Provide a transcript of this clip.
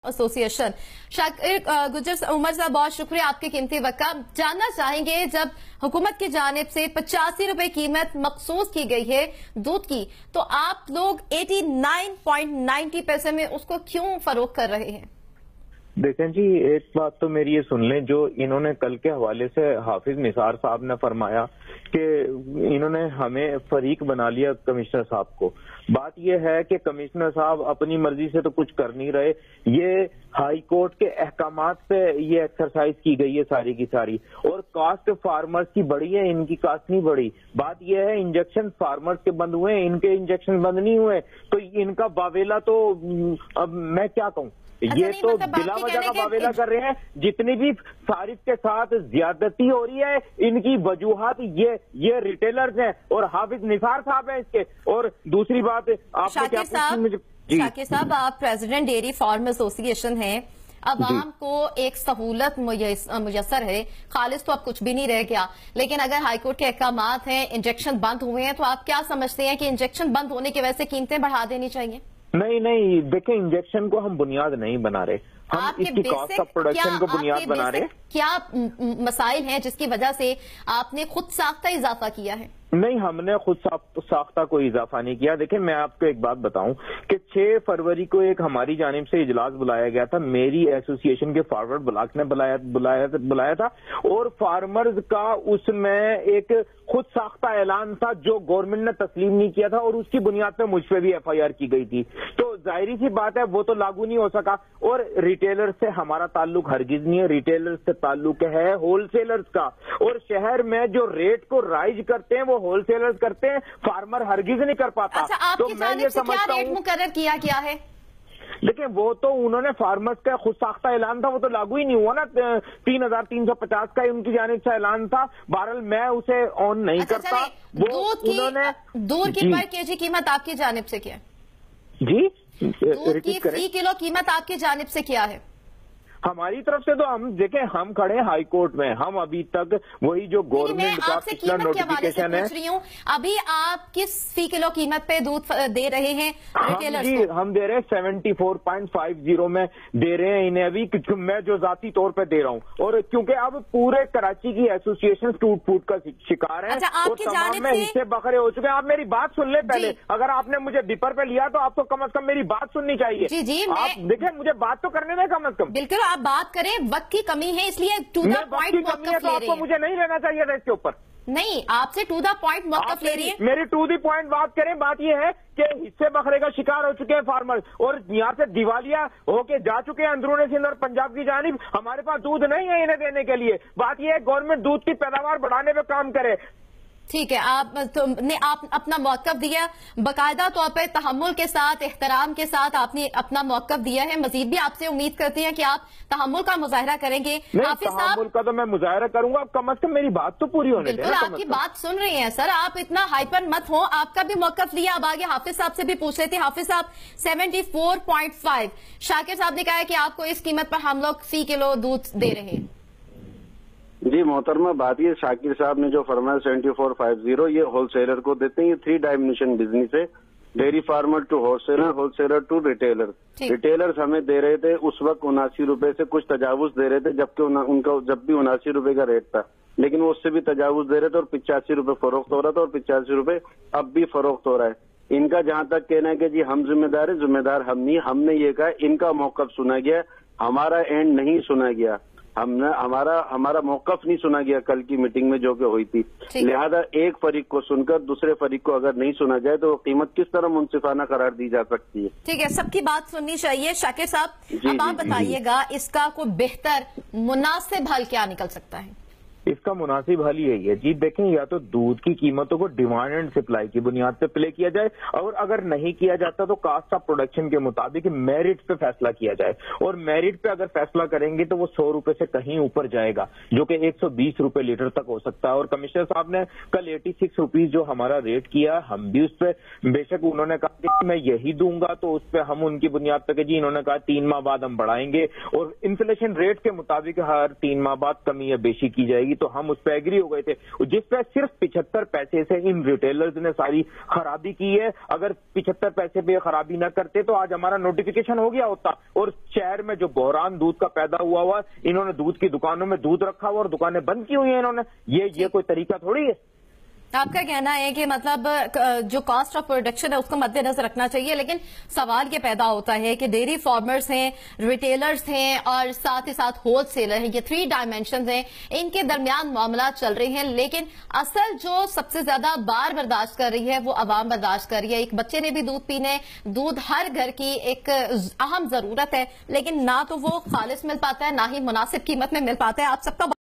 Association. Shakir Gujjar Umar साहब, बहुत शुक्रिया आपके कीमती वक्त का। जानना चाहेंगे, जब हुकूमत की जानिब से 85 रुपए कीमत मखसूस की गई है दूध की, तो आप लोग 89.90 पैसे में उसको क्यों फरोख्त कर रहे हैं? देखें जी, एक बात तो मेरी ये सुन लें, जो इन्होंने कल के हवाले से हाफिज निसार साहब ने फरमाया कि इन्होंने हमें फरीक बना लिया कमिश्नर साहब को। बात यह है कि कमिश्नर साहब अपनी मर्जी से तो कुछ कर नहीं रहे, ये हाई कोर्ट के अहकामात पे ये एक्सरसाइज की गई है सारी की सारी, और कास्ट फार्मर्स की बढ़ी है, इनकी कास्ट नहीं बढ़ी। बात यह है, इंजेक्शन फार्मर्स के बंद हुए, इनके इंजेक्शन बंद नहीं हुए, तो इनका बावेला तो अब मैं क्या कहूँ, ये तो बिला वजह का बावेला कर रहे हैं। जितनी भी सारिफ के साथ ज्यादती हो रही है, इनकी वजूहात ये रिटेलर्स हैं और हाफिज निसार साहब हैं इसके। और दूसरी बात, आपने क्या पूछी? शाकिर साहब, आप प्रेसिडेंट डेयरी फार्म एसोसिएशन हैं, अवाम को एक सहूलत मुयसर है, खालिस तो अब कुछ भी नहीं रह गया, लेकिन अगर हाईकोर्ट के अहकामात हैं, इंजेक्शन बंद हुए हैं, तो आप क्या समझते हैं कि इंजेक्शन बंद होने की वजह से कीमतें बढ़ा देनी चाहिए? नहीं, देखें, इंजेक्शन को हम बुनियाद नहीं बना रहे, हम इसकी कॉस्ट ऑफ प्रोडक्शन को बुनियाद बना रहे। क्या मसाइल हैं जिसकी वजह से आपने खुद साख्ता इजाफा किया है? नहीं, हमने खुद साख्ता कोई इजाफा नहीं किया। देखिए, मैं आपको एक बात बताऊं कि 6 फरवरी को एक हमारी जानिब से इजलास बुलाया गया था, मेरी एसोसिएशन के फॉरवर्ड ब्लॉक ने बुलाया था, और फार्मर्स का उसमें एक खुद साख्ता ऐलान था जो गवर्नमेंट ने तस्लीम नहीं किया था, और उसकी बुनियाद पर मुझ पर भी FIR की गई थी। तो जाहिर सी बात है, वो तो लागू नहीं हो सका। और रिटेलर से हमारा ताल्लुक हरगिज नहीं है, रिटेलर से ताल्लुक है होलसेलर्स का, और शहर में जो रेट को राइज करते हैं वो होलसेलर्स करते हैं, फार्मर हरगिज नहीं कर पाता। अच्छा, आपकी जानिब से क्या रेट मुकर्रर किया गया है? लेकिन वो तो उन्होंने फार्मर्स का खुद साख्ता ऐलान था, वो तो लागू ही नहीं हुआ ना। 3350 का उनकी जानिब से ऐलान था, बहरहाल मैं उसे ऑन नहीं करता। दूध की पर केजी कीमत आपकी जानिब से क्या है जी? दूध की फी किलो कीमत आपकी जानिब से क्या है? हमारी तरफ से तो हम देखें, हम खड़े हैं हाई कोर्ट में, हम अभी तक वही जो गवर्नमेंट का पिछला नोटिफिकेशन है। अभी आप किस फी किलो कीमत पे दूध दे रहे हैं रिटेलर्स को? हम दे रहे हैं 74.50 में दे रहे हैं इन्हें अभी, मैं जो जाती तौर पे दे रहा हूँ। और क्योंकि अब पूरे कराची की एसोसिएशन टूट फूट का शिकार है, और तमाम में हिस्से बखरे हो चुके हैं। आप मेरी बात सुन ले पहले, अगर आपने मुझे डिपर पे लिया तो आपको कम अज कम मेरी बात सुननी चाहिए। जी, आप देखें, मुझे बात तो करने दें कम अज कम। बिल्कुल, आप बात करें, वक्त की कमी है, इसलिए टू द पॉइंट आपको मुझे नहीं लेना चाहिए था इसके ऊपर। नहीं, आपसे टू द पॉइंट मौक़िफ़ ले रही है। मेरी टू द पॉइंट बात करें। बात यह है कि हिस्से बखरे का शिकार हो चुके हैं फार्मर्स, और यहाँ से दिवालिया होके जा चुके हैं अंदरूनी सिंध और पंजाब की जानिब। हमारे पास दूध नहीं है इन्हें देने के लिए। बात यह है, गवर्नमेंट दूध की पैदावार बढ़ाने पे काम करे। ठीक है, आपने अपना मौक़िफ़ दिया, बाकायदा तौर पर तहम्मुल के साथ, एहतराम के साथ आपने अपना मौक़िफ़ दिया है। मजीद भी आपसे उम्मीद करते हैं कि आप तहम्मुल का मुजाहरा करेंगे। हाफिज साहब, तहम्मुल का तो मैं मुजाहरा करूंगा, कम अज कम मेरी बात तो पूरी होने दें। बिल्कुल, आपकी बात सुन रहे हैं सर, आप इतना हाइपर मत हो। आपका भी मौक़िफ़ लिया, अब आगे हाफिज साहब से भी पूछ लेते हैं। हाफिज साहब, 74.5 शाकिर साहब ने कहा है कि आपको इस कीमत पर हम लोग फी किलो दूध दे रहे हैं। जी मोहतरमा, बात ये शाकिर साहब ने जो फरमाया 7450, ये होलसेलर को देते हैं। ये 3 डायमेंशन बिजनेस है, dairy farmer to wholesaler, wholesaler to retailer. Retailers हमें दे रहे थे उस वक्त 79 रुपए से कुछ तजावुज दे रहे थे, जबकि उनका जब भी 79 रुपए का रेट था, लेकिन वो उससे भी तजावुज दे रहे थे, और 85 रुपए फरोख्त हो रहा था, और 85 रुपए अब भी फरोख्त हो रहा है। इनका जहां तक कहना है कि जी हम जिम्मेदार है, जिम्मेदार हम नहीं। हमने ये कहा इनका मौक़िफ़ सुना गया, हमारा एंड नहीं सुना गया। हमने हमारा मौक़िफ़ नहीं सुना गया कल की मीटिंग में जो कि हुई थी। लिहाजा एक फरीक को सुनकर दूसरे फरीक को अगर नहीं सुना जाए तो कीमत किस तरह मुनसिफाना करार दी जा सकती है? ठीक है, सबकी बात सुननी चाहिए। शाकिर साहब, अब आप बताइएगा, इसका कोई बेहतर मुनासिब हल क्या निकल सकता है? इसका मुनासिब हल यही है जी, देखें, या तो दूध की कीमतों को डिमांड एंड सप्लाई की बुनियाद पे प्ले किया जाए, और अगर नहीं किया जाता तो कास्ट ऑफ प्रोडक्शन के मुताबिक मेरिट पे फैसला किया जाए। और मेरिट पे अगर फैसला करेंगे तो वो 100 रुपए से कहीं ऊपर जाएगा, जो कि 120 रुपए लीटर तक हो सकता है। और कमिश्नर साहब ने कल 86 रुपीज जो हमारा रेट किया, हम भी उस पर, बेशक उन्होंने कहा कि मैं यही दूंगा, तो उस पर हम उनकी बुनियाद पे जी, इन्होंने कहा 3 माह बाद हम बढ़ाएंगे, और इन्फ्लेशन रेट के मुताबिक हर 3 माह बाद कमी या बेशी की जाएगी। تو ہم اس پہ ایگری ہو گئے تھے، جس پہ صرف 75 پیسے سے ان ریٹیلرز نے ساری خرابی کی ہے۔ اگر 75 پیسے پہ خرابی نہ کرتے تو آج ہمارا نوٹیفیکیشن ہو گیا ہوتا، اور شہر میں جو بحران دودھ کا پیدا ہوا انہوں نے دودھ کی دکانوں میں دودھ رکھا ہوا اور دکانیں بند کی ہوئی ہیں انہوں نے، یہ کوئی طریقہ تھوڑی ہے۔ آپ کا کہنا ہے کہ مطلب جو کاسٹ آف پروڈکشن ہے اس کو مد نظر رکھنا چاہیے، لیکن سوال یہ پیدا ہوتا ہے کہ ڈیری فارمرز ہیں، ریٹیلرز ہیں اور ساتھ ہی ساتھ ہول سیلر ہیں، یہ 3 ڈائمینشنز ہیں، ان کے درمیان معاملات چل رہے ہیں، لیکن اصل جو سب سے زیادہ بار برداشت کر رہی ہے وہ عوام برداشت کر رہی ہے۔ ایک بچے نے بھی دودھ پینے، دودھ ہر گھر کی ایک اہم ضرورت ہے، لیکن نہ تو وہ خالص مل پاتا ہے نہ ہی مناسب قیمت میں مل پاتا ہے۔ آپ سب کا